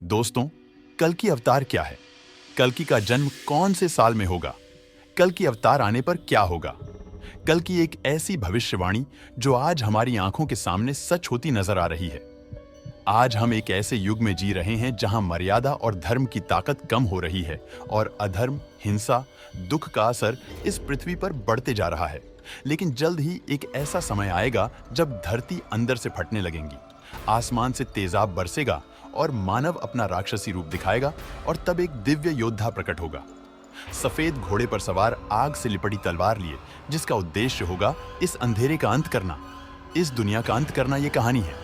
दोस्तों, कल की अवतार क्या है? कल की का जन्म कौन से साल में होगा? कल की अवतार आने पर क्या होगा? कल की एक ऐसी भविष्यवाणी जो आज हमारी आंखों के सामने सच होती नजर आ रही है। आज हम एक ऐसे युग में जी रहे हैं जहां मर्यादा और धर्म की ताकत कम हो रही है और अधर्म, हिंसा, दुख का असर इस पृथ्वी पर बढ़ते जा रहा है। लेकिन जल्द ही एक ऐसा समय आएगा जब धरती अंदर से फटने लगेंगी, आसमान से तेजाब बरसेगा और मानव अपना राक्षसी रूप दिखाएगा और तब एक दिव्य योद्धा प्रकट होगा, सफेद घोड़े पर सवार, आग से लिपटी तलवार लिए, जिसका उद्देश्य होगा इस अंधेरे का अंत करना, इस दुनिया का अंत करना। ये कहानी है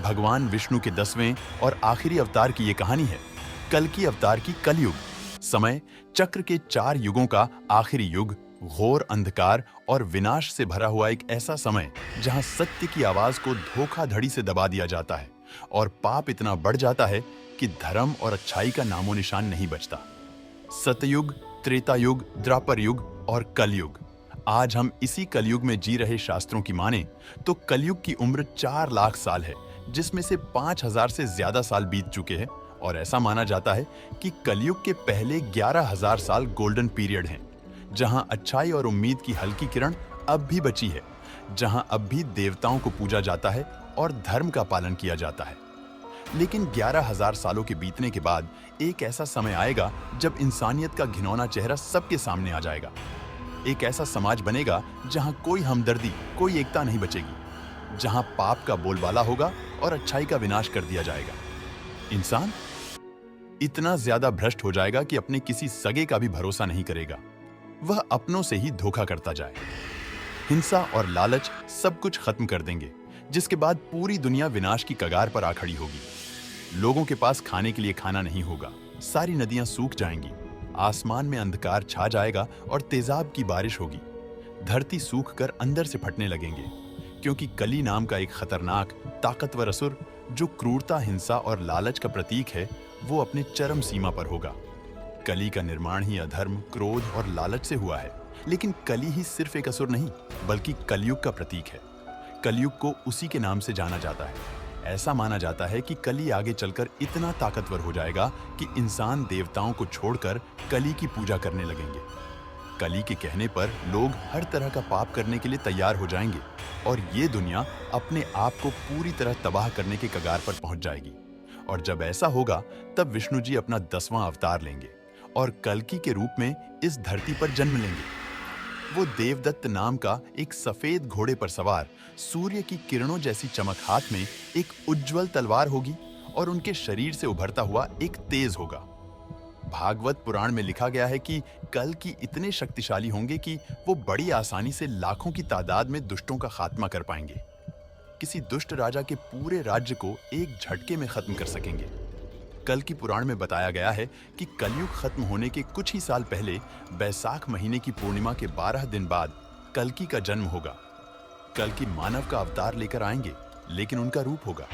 भगवान विष्णु के 10वें और आखिरी अवतार की। ये कहानी है कल की अवतार की। कलयुग समय चक्र के 4 युगों का आखिरी युग, घोर अंधकार और विनाश से भरा हुआ एक ऐसा समय जहां सत्य की आवाज को धोखाधड़ी से दबा दिया जाता है और पाप इतना बढ़ जाता है कि धर्म और अच्छाई का नामो निशान नहीं बचता। सतयुग, त्रेता युग, द्वापर युग और कलयुग। आज हम इसी कलयुग में जी रहे। शास्त्रों की माने तो कलयुग की उम्र 4 लाख साल है, जिसमें से 5000 से ज्यादा साल बीत चुके हैं और ऐसा माना जाता है कि कलयुग के पहले 11000 साल गोल्डन पीरियड हैं, जहां अच्छाई और उम्मीद की हल्की किरण अब भी बची है, जहां अब भी देवताओं को पूजा जाता है और धर्म का पालन किया जाता है। लेकिन 11000 सालों के बीतने के बाद एक ऐसा समय आएगा जब इंसानियत का घिनौना चेहरा सबके सामने आ जाएगा। एक ऐसा समाज बनेगा जहां कोई हमदर्दी, कोई एकता नहीं बचेगी, जहां पाप का बोलबाला होगा और अच्छाई का विनाश कर दिया जाएगा। इंसान इतना ज्यादा भ्रष्ट हो जाएगा कि अपने किसी सगे का भी भरोसा नहीं करेगा, वह अपनों से ही धोखा करता जाए। हिंसा और लालच सब कुछ खत्म कर देंगे, जिसके बाद पूरी दुनिया विनाश की कगार पर आ खड़ी होगी। लोगों के पास खाने के लिए खाना नहीं होगा, सारी नदियां सूख जाएंगी, आसमान में अंधकार छा जाएगा और तेजाब की बारिश होगी। धरती सूख कर अंदर से फटने लगेंगे, क्योंकि कली नाम का एक खतरनाक, ताकतवर असुर जो क्रूरता, हिंसा और लालच का प्रतीक है, वो अपने चरम सीमा पर होगा। कली का निर्माण ही अधर्म, क्रोध और लालच से हुआ है। लेकिन कली ही सिर्फ एक असुर नहीं, बल्कि कलयुग का प्रतीक है। कलयुग को उसी के नाम से जाना जाता है। ऐसा माना जाता है कि कली आगे चलकर इतना ताकतवर हो जाएगा कि इंसान देवताओं को छोड़कर कली की पूजा करने लगेंगे। कली के कहने पर लोग हर तरह का पाप करने के लिए तैयार हो जाएंगे और ये दुनिया अपने आप को पूरी तरह तबाह करने के कगार पर पहुंच जाएगी। और जब ऐसा होगा तब विष्णु जी अपना 10वां अवतार लेंगे और कल्कि के रूप में इस धरती पर जन्म लेंगे। वो देवदत्त नाम का एक सफेद घोड़े पर सवार, सूर्य की किरणों जैसी चमक हाथ में एक उज्जवल तलवार होगी और उनके शरीर से उभरता हुआ एक तेज होगा। भागवत पुराण में लिखा गया है कि कल्कि इतने शक्तिशाली होंगे कि वो बड़ी आसानी से लाखों की तादाद में दुष्टों का खात्मा कर पाएंगे। किसी दुष्ट राजा के पूरे राज्य को एक झटके में खत्म कर सकेंगे। कल्कि पुराण में बताया गया है कि कलयुग खत्म होने के कुछ ही साल पहले, बैसाख महीने की पूर्णिमा के 12 दिन बाद कल्कि का जन्म होगा। कल्कि मानव का अवतार लेकर आएंगे, लेकिन उनका रूप होगा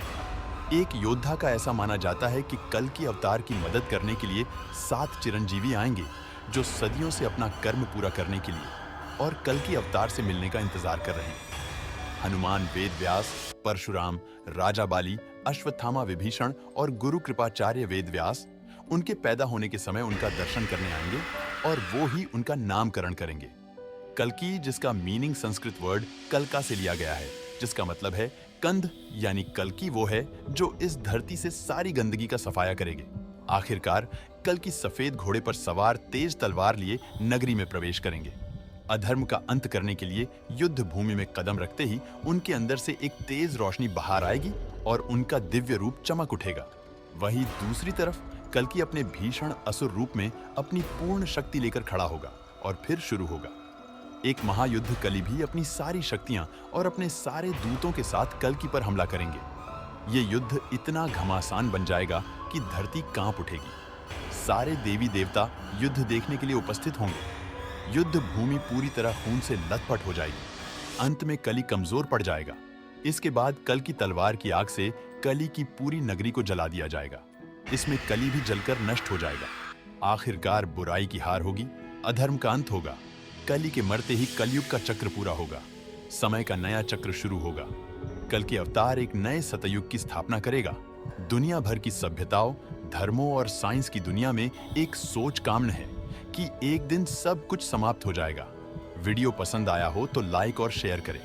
एक योद्धा का। ऐसा माना जाता है कि कल्कि अवतार की मदद करने के लिए 7 चिरंजीवी आएंगे, जो सदियों से अपना कर्म पूरा करने के लिए और कल्कि अवतार से मिलने का इंतजार कर रहे हैं। हनुमान, वेद व्यास, परशुराम, राजा बाली, अश्वत्थामा विभीषण और गुरु कृपाचार्य वेद व्यास उनके पैदा होने के समय उनका दर्शन करने आएंगे और वो ही उनका नामकरण करेंगे। कल्कि, जिसका मीनिंग संस्कृत वर्ड कल्का से लिया गया है, जिसका मतलब है कंध, यानी कल्कि वो है जो इस धरती से सारी गंदगी का सफाया करेंगे। आखिरकार कल्कि सफेद घोड़े पर सवार, तेज तलवार लिए नगरी में प्रवेश करेंगे। अधर्म का अंत करने के लिए युद्ध भूमि में कदम रखते ही उनके अंदर से एक तेज रोशनी बाहर आएगी और उनका दिव्य रूप चमक उठेगा। वहीं दूसरी तरफ कल्कि अपने भीषण असुर रूप में अपनी पूर्ण शक्ति लेकर खड़ा होगा और फिर शुरू होगा एक महायुद्ध। कली भी अपनी सारी शक्तियां और अपने सारे दूतों के साथ कल्कि पर हमला करेंगे। ये युद्ध इतना घमासान बन जाएगा कि धरती कांप उठेगी। सारे देवी देवता युद्ध देखने के लिए उपस्थित होंगे। युद्ध भूमि पूरी तरह खून से लथपथ हो जाएगी। अंत में कली कमजोर पड़ जाएगा। इसके बाद कल की तलवार की आग से कली की पूरी नगरी को जला दिया जाएगा। इसमें कली भी जलकर नष्ट हो जाएगा। आखिरकार बुराई की हार होगी, अधर्म का अंत होगा। कली के मरते ही कलयुग का चक्र पूरा होगा, समय का नया चक्र शुरू होगा। कल के अवतार एक नए सतयुग की स्थापना करेगा। दुनिया भर की सभ्यताओं, धर्मों और साइंस की दुनिया में एक सोच कामन है कि एक दिन सब कुछ समाप्त हो जाएगा। वीडियो पसंद आया हो तो लाइक और शेयर करें।